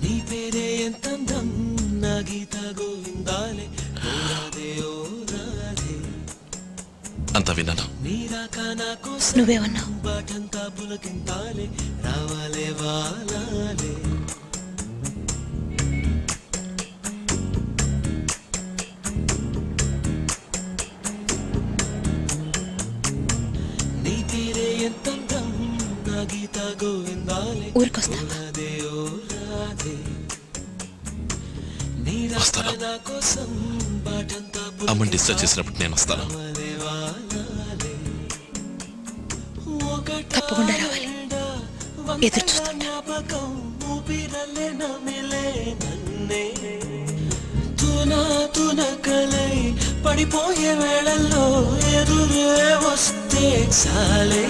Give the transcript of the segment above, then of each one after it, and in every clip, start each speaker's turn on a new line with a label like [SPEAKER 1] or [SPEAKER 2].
[SPEAKER 1] నీ పేరే ఎంతందం నా గీత గోవిందాలే ఓరాదే ఓరాదే అంత విన్నాను.
[SPEAKER 2] నువ్వేమన్నావు?
[SPEAKER 1] బాటంతా పులకింతాలే రావాలే వాలాలే నీ పేరే ఎంతందం నా గీత గోవిందాలే
[SPEAKER 2] ఊరికొస్తావా?
[SPEAKER 1] అమ్మని డిస్టర్బ్ చేసినప్పుడు నేను వస్తాను.
[SPEAKER 2] తప్పకుండా రావాలి. ఎదురు చూస్తుంటా.
[SPEAKER 1] కలై పడిపోయే వేళల్లో ఎదురే వస్తే చాలే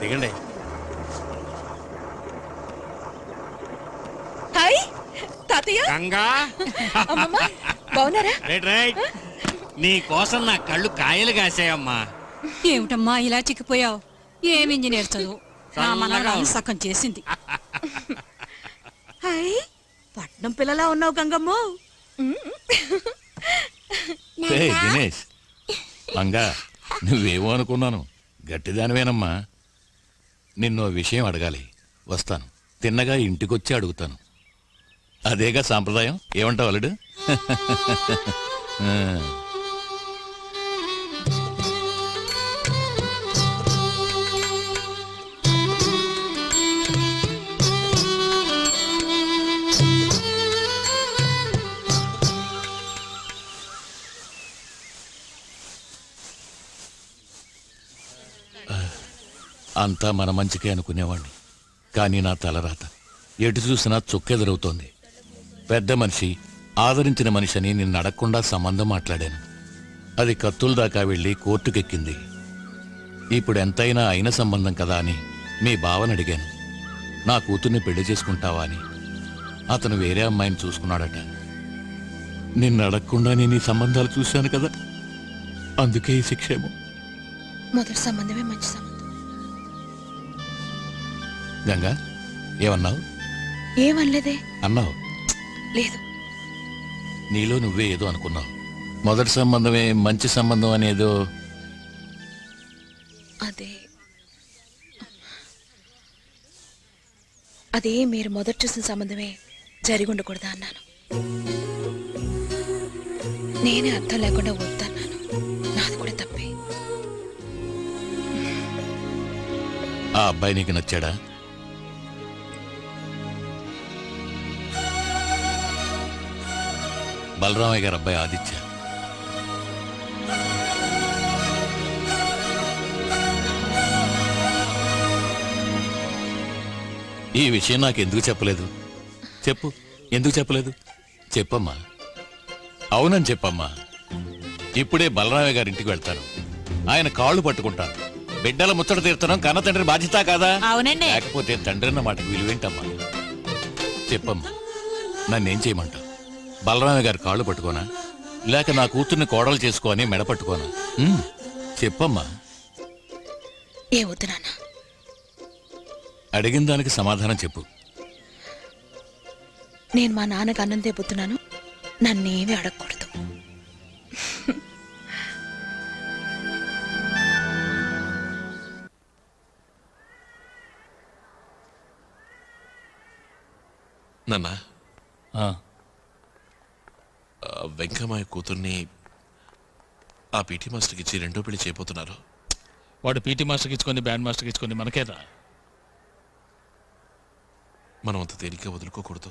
[SPEAKER 3] దిగండి.
[SPEAKER 2] హాయ్ తాతయ్య. బాగున్నారా?
[SPEAKER 3] రైట్ నీ కోసం నా కళ్ళు కాయలు కాసాయమ్మా.
[SPEAKER 4] ఏమిటమ్మా ఇలా చిక్కిపోయావు? ఏం ఇంజనీర్ చదువు నా మనవరాలు సగం చేసింది.
[SPEAKER 2] హాయ్ పట్నం పిల్లలా ఉన్నావు గంగమ్మ.
[SPEAKER 5] దినేష్ మంగా నువ్వేమో అనుకున్నాను, గట్టిదానివేనమ్మా. నిన్నో విషయం అడగాలి, వస్తాను. తిన్నగా ఇంటికొచ్చి అడుగుతాను. అదేగా సాంప్రదాయం. ఏమంటావు అల్లుడు? అంతా మన మంచికే అనుకునేవాణ్ణి. కానీ నా తలరాత ఎటు చూసినా చొక్కెదురవుతోంది. పెద్ద మనిషి, ఆదరించిన మనిషి అని నిన్ను అడగకుండా సంబంధం మాట్లాడాను. అది కత్తుల దాకా వెళ్ళి కోర్టుకెక్కింది. ఇప్పుడు ఎంతైనా అయిన సంబంధం కదా అని మీ బావని అడిగాను, నా కూతుర్ని పెళ్లి చేసుకుంటావా అని. అతను వేరే అమ్మాయిని చూసుకున్నాడట. నిన్ను అడగకుండా నేను ఈ సంబంధాలు చూశాను కదా, అందుకే ఈ శిక్షేమో.
[SPEAKER 2] మొదటి సంబంధమే మంచి సంబంధం.
[SPEAKER 5] గంగా ఏమన్నావు?
[SPEAKER 2] ఏమనలేదే.
[SPEAKER 5] అన్నావు?
[SPEAKER 2] లేదు.
[SPEAKER 5] నీలో నువ్వే ఏదో అనుకున్నావు. మొదటి సంబంధమే మంచి సంబంధం అనేదో.
[SPEAKER 2] అదే మీరు మొదటి చూసిన సంబంధమే జరిగి ఉండకూడదా అన్నాను. నేనే అర్థం లేకుండా వద్దన్నాను. నాది కూడా తప్పే.
[SPEAKER 5] ఆ అబ్బాయి నీకు నచ్చాడా? బలరామయ్య గారు అబ్బాయి ఆదిత్య. ఈ విషయం నాకు ఎందుకు చెప్పలేదు? చెప్పు, ఎందుకు చెప్పలేదు? చెప్పమ్మా. అవునని చెప్పమ్మా. ఇప్పుడే బలరామయ్య గారి ఇంటికి వెళ్తాను. ఆయన కాళ్ళు పట్టుకుంటాను. బిడ్డల ముచ్చట తీర్చడం కన్న తండ్రి బాధ్యత కాదా?
[SPEAKER 4] అవునండి.
[SPEAKER 5] లేకపోతే తండ్రి అన్న మాటకు విలువేంటమ్మా? చెప్పమ్మా, నన్నేం చేయమంటావు? బలరామయ్య గారి కాళ్ళు పట్టుకోనా, లేక నా కూతుర్ని కోడలు చేసుకోని మెడ పట్టుకోనా? చెప్పమ్మా.
[SPEAKER 2] ఏ వద్దు నాన్న.
[SPEAKER 5] అడిగిన దానికి సమాధానం చెప్పు.
[SPEAKER 2] నేను మా నాన్నకు అన్నం తెప్పుతున్నాను, నన్నేమీ అడగకూడదు.
[SPEAKER 1] నాన్న, వెంకమ్మాయ కూతుర్ని ఆ పీటీ మాస్టర్కి ఇచ్చి రెండో పెళ్లి చేయబోతున్నారు.
[SPEAKER 6] వాడు పీటీ మాస్టర్కి ఇచ్చుకొని బ్యాండ్ మాస్టర్కి ఇచ్చుకొని మనకేదా?
[SPEAKER 1] మనం అంత తేలిగ్గా వదులుకోకూడదు.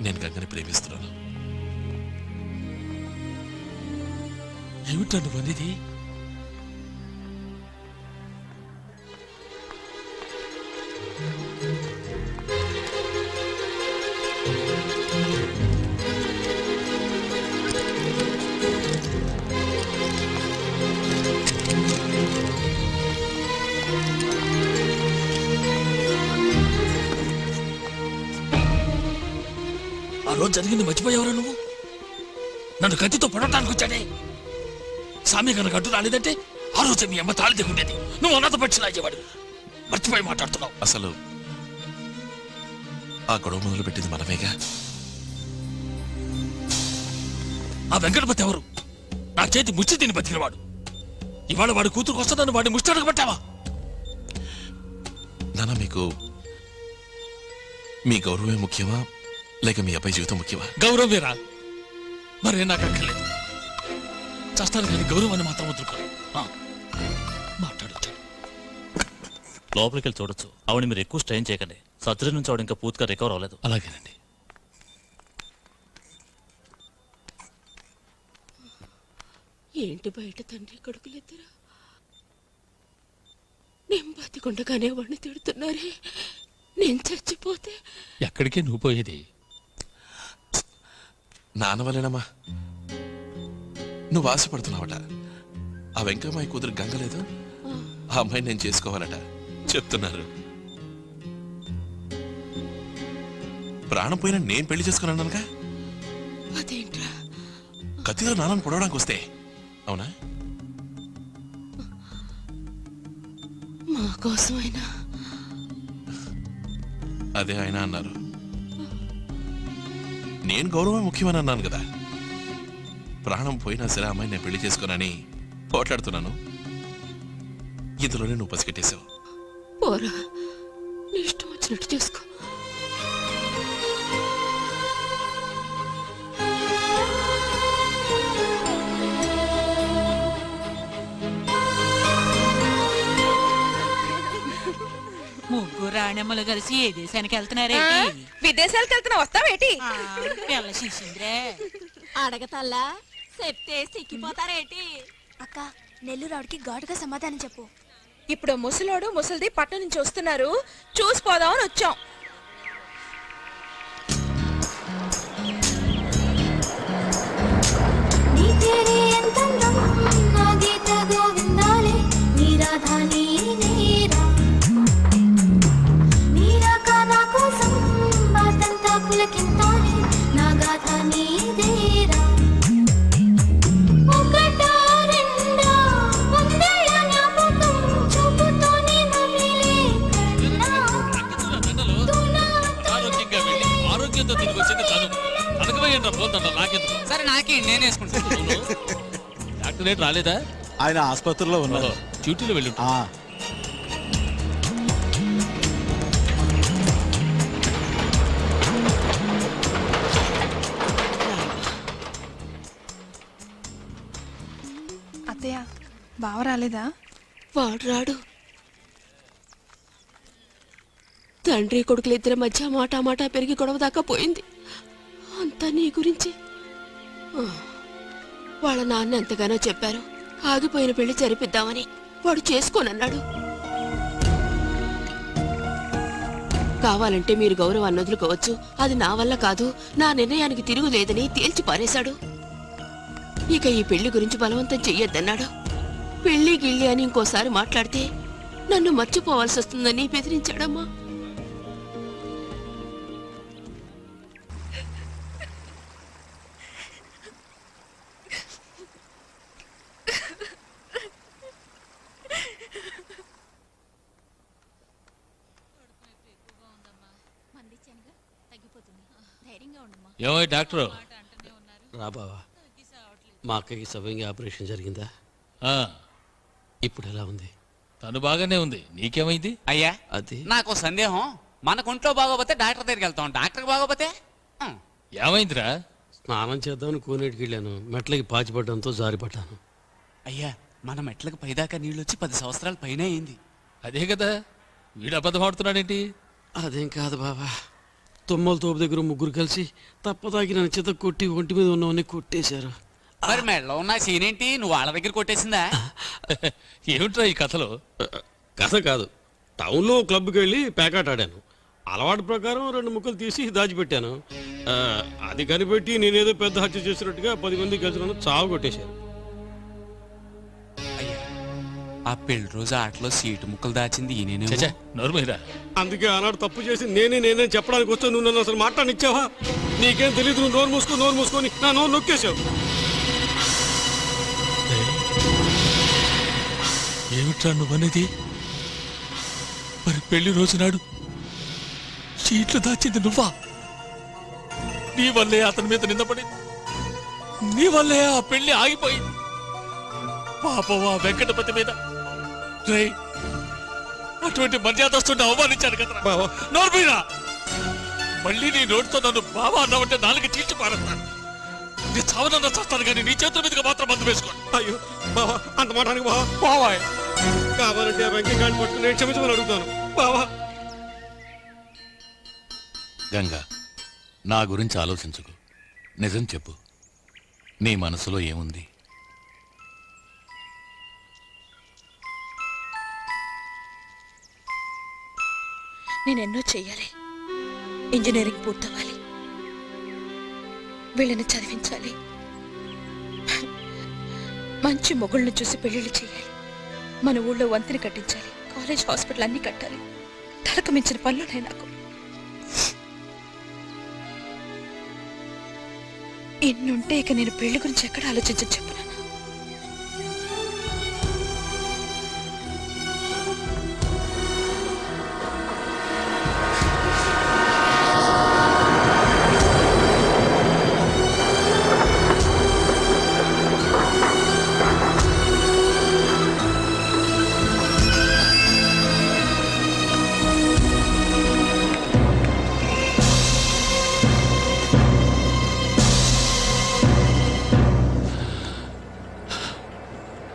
[SPEAKER 1] నేను గంగని ప్రేమిస్తున్నాను.
[SPEAKER 6] ఏమిటా నువ్వు అనేది? రోజు జరిగింది మర్చిపోయావురా నువ్వు? నన్ను కత్తితో పడటానికి వచ్చాడే సామి కనుక అడ్డు రాలేదంటే ఆ రోజు మీ అమ్మ తాళి దిగుండేది. నువ్వు అన్నత పక్షి లాగేవాడు. మర్చిపోయి మాట్లాడుతున్నావు.
[SPEAKER 1] అసలు ఆ గొడవ మొదలు పెట్టింది మనమేగా.
[SPEAKER 6] ఆ వెంకటపతి ఎవరు? నా చేతి ముచ్చి తిని బతికినవాడు. ఇవాళ వాడి కూతురుకు వస్తుందని వాడిని ముష్టడకు పట్టావా?
[SPEAKER 1] నాన్న, మీకు మీ గౌరవమే ముఖ్యమా లేక మీ అబ్బాయి జీవితం ముఖ్యమా?
[SPEAKER 6] గౌరవేరా, మరే నాకు అక్కర్లేదు. చస్తాను కానీ గౌరవం అని మాత్రం వదులుకో. మాట్లాడొచ్చు.
[SPEAKER 7] లోపలికి వెళ్ళి చూడొచ్చు. ఆవిడ మీరు ఎక్కువ స్ట్రెయిన్ చేయకండి. సర్జరీ నుంచి ఆవిడ ఇంకా పూర్తిగా రికవర్ అవ్వలేదు.
[SPEAKER 6] అలాగేనండి.
[SPEAKER 8] ఏంటి బయట తండ్రి కొడుకులిద్దరు నేను బతికుండగానే వాడిని తిడుతున్నారే. నేను చచ్చిపోతే
[SPEAKER 6] ఎక్కడికే నువ్వు పోయేది?
[SPEAKER 1] నాన్న వల్లేనమ్మా. నువ్వు ఆశపడుతున్నావట. ఆ వెంకమ్మాయి కూతురు గంగలేదు, ఆ అమ్మాయిని నేను చేసుకోవాలట చెప్తున్నారు. ప్రాణం పోయినా నేను పెళ్లి చేసుకున్నానుగా.
[SPEAKER 8] అదేంట్రా?
[SPEAKER 1] కత్తితో నాన్నను పొడవడానికి వస్తే అవునా?
[SPEAKER 8] మా కోసమైనా
[SPEAKER 1] అదే ఆయన అన్నారు. నేను గౌరవం ముఖ్యమని అన్నాను కదా. ప్రాణం పోయినా సరే అమ్మాయి నేను పెళ్లి చేసుకోనని పోట్లాడుతున్నాను. ఇందులోనే నువ్వు పసిగట్టేశావు.
[SPEAKER 8] పోరా, నీ ఇష్టం వచ్చినట్టు చేసుకో.
[SPEAKER 4] ముగ్గురు రాణెమ్మలు కలిసి ఏ దేశానికి వెళ్తున్నారేంటి?
[SPEAKER 2] విదేశాలకు వెళ్తున్నా వస్తావేటి?
[SPEAKER 4] పిల్ల శిశింద్రే
[SPEAKER 9] అడగతల్లా చెప్తే సిక్కిపోతారేటి?
[SPEAKER 10] అక్క, నెల్లూరావుడికి ఘాటుగా సమాధానం చెప్పు.
[SPEAKER 2] ఇప్పుడు ముసలోడు ముసలిది పట్టణం నుంచి వస్తున్నారు, చూసిపోదామని వచ్చాం.
[SPEAKER 6] ఆరోగ్యంతో తిరిగి వచ్చింది చదువు. అనకమయ్యండి పోతుంట నాకెందుకు?
[SPEAKER 3] సరే నాకే, నేను వేసుకుంటాను.
[SPEAKER 6] డాక్టర్ రేటు రాలేదా?
[SPEAKER 11] ఆయన ఆసుపత్రిలో ఉన్నారు.
[SPEAKER 6] డ్యూటీలో వెళ్ళి
[SPEAKER 10] అత్తయ్య, బావ రాలేదా?
[SPEAKER 8] వాడు రాడు. తండ్రి కొడుకులిద్దరి మధ్య మాటా పెరిగి గొడవ దాకా పోయింది. అంతా నీ గురించి. వాళ్ళ నాన్న ఎంతగానో చెప్పారు, ఆగిపోయిన పెళ్లి జరిపిద్దామని. వాడు చేసుకోనన్నాడు. కావాలంటే మీరు గౌరవాన్ని వదులుకోవచ్చు, అది నా వల్ల కాదు, నా నిర్ణయానికి తిరుగులేదని తేల్చి పారేశాడు. ఇక ఈ పెళ్లి గురించి బలవంతం చెయ్యొద్దన్నాడు. పెళ్లి గిళ్ళి అని ఇంకోసారి మాట్లాడితే నన్ను మర్చిపోవాల్సి వస్తుందని బెదిరించాడమ్మా.
[SPEAKER 6] ఏమో డాక్టర్
[SPEAKER 3] రా బావా, మా అక్కకి సవ్యంగా ఆపరేషన్ జరిగిందా? ఇప్పుడు ఎలా ఉంది?
[SPEAKER 6] తను బాగానే ఉంది. నీకేమైంది?
[SPEAKER 3] అయ్యా, అది నాకు సందేహం. మనకు ఒంట్లో బాగోపోతే డాక్టర్ దగ్గరికి వెళ్తాం, డాక్టర్ బాగోపోతే
[SPEAKER 6] ఏమైందిరా?
[SPEAKER 3] స్నానం చేద్దామని కోనేటికి వెళ్ళాను, మెట్లకి పాచిపడ్డంతో జారిపడ్డాను. అయ్యా, మన మెట్లకు పైదాకా నీళ్ళు వచ్చి 10 సంవత్సరాల పైన అయింది.
[SPEAKER 6] అదే కదా, వీడు అబద్ధం ఆడుతున్నాడేంటి?
[SPEAKER 3] అదేం కాదు బాబా, తుమ్మల తోపు దగ్గర ముగ్గురు కలిసి తప్పదాకి నన్ను చేత కొట్టి ఒంటి మీద ఉన్నవన్నీ కొట్టేశారు.
[SPEAKER 12] మరి మెడలో ఉన్న సీన్ ఏంటి? నువ్వు వాళ్ళ దగ్గర కొట్టేసిందా?
[SPEAKER 6] ఏమిట్రా ఈ కథలో?
[SPEAKER 3] కథ కాదు, టౌన్లో క్లబ్కి వెళ్ళి ప్యాకాట్ ఆడాను. అలవాటు ప్రకారం 2 ముక్కలు తీసి దాచిపెట్టాను. అది కనిపెట్టి నేనేదో పెద్ద హత్య చేసినట్టుగా 10 మంది కలిసి నన్ను చావు కొట్టేశారు.
[SPEAKER 12] ఆ పెళ్లి రోజు ఆటలో సీటు ముక్కలు దాచింది
[SPEAKER 6] నోరుమీరా.
[SPEAKER 3] అందుకే ఆనాడు తప్పు చేసి నేనే చెప్పడానికి వస్తే నువ్వు నన్ను అసలు మాట్లాడిచ్చావా? నీకేం తెలియదు, నువ్వు నోరు మూసుకొని నా నోరు నొక్కేశావు.
[SPEAKER 6] ఏమిట్రా నువ్వనేది? మరి పెళ్లి రోజు నాడు సీట్లు దాచింది నువ్వా? నీ వల్లే అతని మీద నిందపడింది, నీ వల్లే ఆ పెళ్లి ఆగిపోయింది. పాపం ఆ వెంకటపతి మీద రే అటువంటి మర్యాదస్తుని అవమానించాను కదరా.
[SPEAKER 3] బావా
[SPEAKER 6] నోర్మీరా, మళ్ళీ నీ నోటితో నన్ను బావా అన్నావంటే నాలుగు చీల్చి పారేస్తాను. నీ చావనన్నా చేస్తాను కానీ నీ చేతుల మీదుగా మాత్రం మందు వేసుకోండి.
[SPEAKER 3] అయ్యో బావా, అంత మాటానికి బావా. బావా కావాలంటే ఆ వెంకయ్య గారిని పట్టుకుని నేను క్షమించమని అడుగుతాను బావా.
[SPEAKER 5] గంగా, నా గురించి ఆలోచించుకు. నిజం చెప్పు, నీ మనసులో ఏముంది?
[SPEAKER 2] నేనెన్నో చెయ్యాలి. ఇంజనీరింగ్ పూర్తవ్వాలి, వీళ్ళని చదివించాలి, మంచి మొగుళ్ళని చూసి పెళ్లిళ్ళు చేయాలి, మన ఊళ్ళో వంతిని కట్టించాలి, కాలేజ్ హాస్పిటల్ అన్ని కట్టాలి. తలకు మించిన పనులున్నాయి నాకు. ఇన్నుంటే ఇక నేను పెళ్లి గురించి ఎక్కడ ఆలోచించని చెప్పను.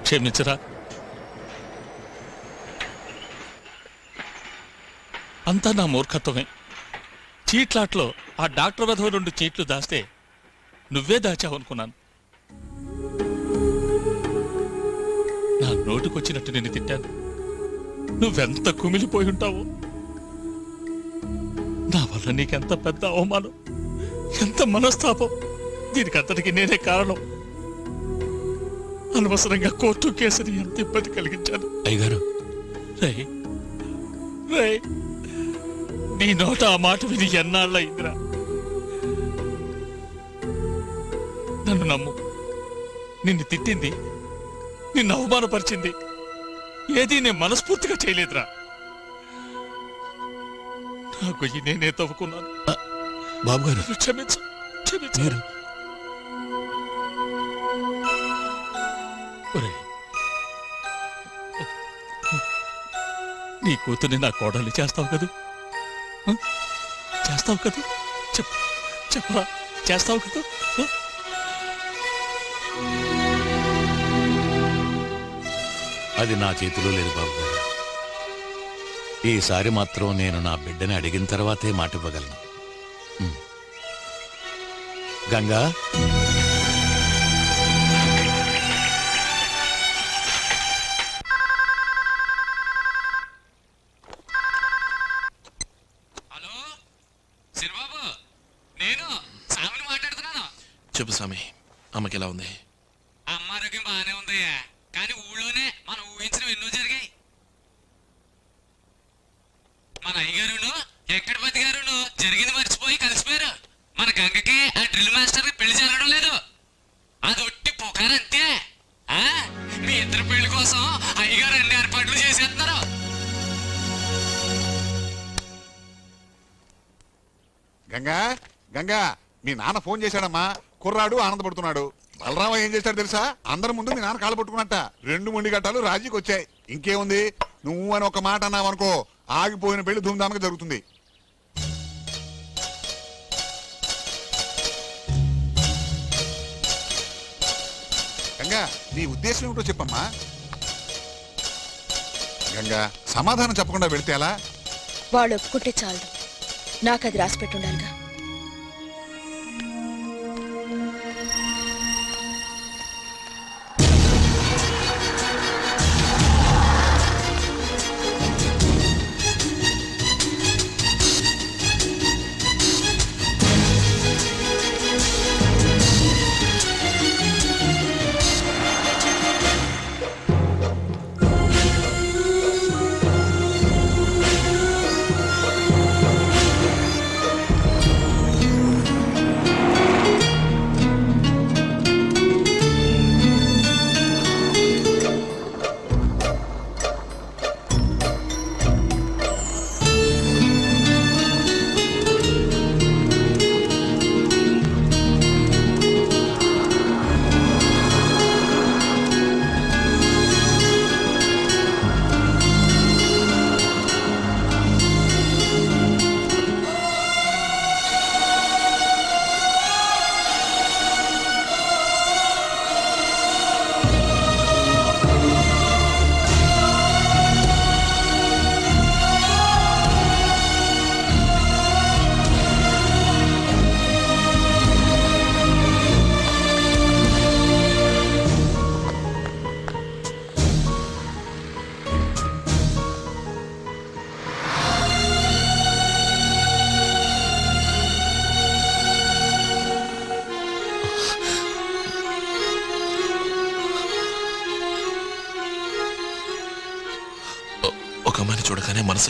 [SPEAKER 6] క్షమించరా, అంతా నా మూర్ఖత్వమే. చీట్లాట్లో ఆ డాక్టర్ వధవ 2 చీట్లు దాస్తే నువ్వే దాచావనుకున్నాను. నా నోటుకొచ్చినట్టు నిన్ను తిట్టాను. నువ్వెంత కుమిలిపోయి ఉంటావో. నా వల్ల నీకెంత పెద్ద అవమానం, ఎంత మనస్తాపం. దీనికంతటికి నేనే కారణం. అనవసరంగా కోర్టు కేసుని ఎంత ఇబ్బంది కలిగించాను.
[SPEAKER 5] అయ్యగారు,
[SPEAKER 6] రే నీ నోట ఆ మాట విని ఎన్నాళ్ళయిందిరా. నన్ను నమ్ము, నిన్ను తిట్టింది, నిన్ను అవమానపరిచింది ఏదీ నేను మనస్ఫూర్తిగా చేయలేదురా. నా గొయ్యి నేనే తవ్వుకున్నాను.
[SPEAKER 5] బాబు గారు,
[SPEAKER 6] క్షమించు, క్షమించు. నీ కూతుర్ని నా కోడలు చేస్తావు కదూ? చేస్తావు కదూ? చెప్పరా, చేస్తావు కదూ?
[SPEAKER 5] అది నా చేతిలో లేదు బాబు గారు. ఈసారి మాత్రం నేను నా బిడ్డని అడిగిన తర్వాతే మాట ఇవ్వగలను. గంగా,
[SPEAKER 1] చెప్పు స్వామి, అమ్మకి ఎలా ఉంది?
[SPEAKER 12] అమ్మ ఆరోగ్యం బాగానే ఉందయ్యా, కానీ ఊళ్ళోనే మనం ఊహించడం ఎన్నో జరిగాయి. మన అయ్యగారును వెంకటపతి గారును జరిగింది మర్చిపోయి కలిసిపోయారు. మన గంగకి ఆ డ్రిల్ మాస్టర్ పెళ్లి జరగడం లేదు, అది ఒట్టి పుకారంతే. మీ ఇద్దరు పెళ్లి కోసం అయ్యగారు అన్ని ఏర్పాట్లు చేసేస్తున్నారు.
[SPEAKER 13] గంగా, గంగా, మీ నాన్న ఫోన్ చేశాడమ్మా. కుర్రాడు ఆనందపడుతున్నాడు. బలరామ ఏం చేశాడు తెలుసా? అందరి ముందు మీ నాన్న కాళ్ళు పట్టుకున్నట్ట 2 మొండి గట్టాలు రాజీకి వచ్చాయి. ఇంకేముంది, నువ్వు అని ఒక మాట అన్నావనుకో, ఆగిపోయిన పెళ్లి ధూమ్ధామ్గా జరుగుతుంది. గంగా, నీ ఉద్దేశం ఏమిటో చెప్పమ్మా. గంగా, సమాధానం చెప్పకుండా వెళితే ఎలా?
[SPEAKER 2] వాళ్ళు ఒప్పుకుంటే చాలు, నాకు అది రాసి పెట్టుండాలిగా.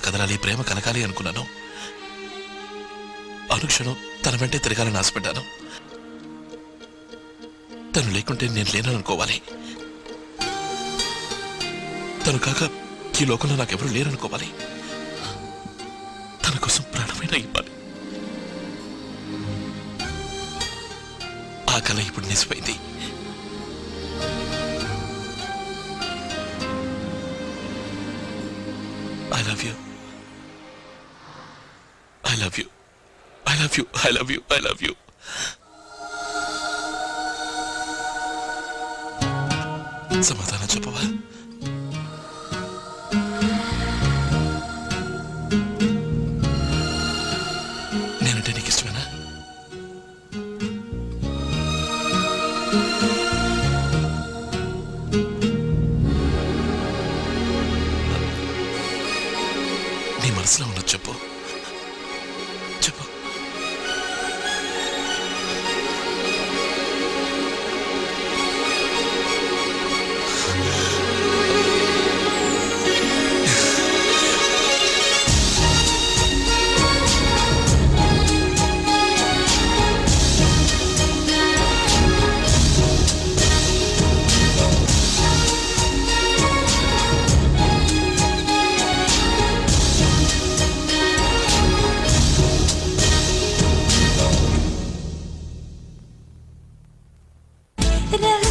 [SPEAKER 1] కదలాలి, ప్రేమ కలగాలి అనుకున్నాను. అనుక్షణం తన వెంటే తిరగాలని ఆశపడ్డాను. తను లేకుంటే నేను లేననుకోవాలి. తను కాక ఈ లోకంలో నాకెవరూ లేరనుకోవాలి. తన కోసం ప్రాణమైనా ఇవ్వాలి. ఆ కళ ఇప్పుడు నిజమైంది. I love you. I love you. I love you. I love you. I love you. సమాధానం చెప్పవా? నేనంటే నీకు ఇష్టమేనా? నీ మనసులో ఉన్నది చెప్పు. చెప్పు.
[SPEAKER 14] La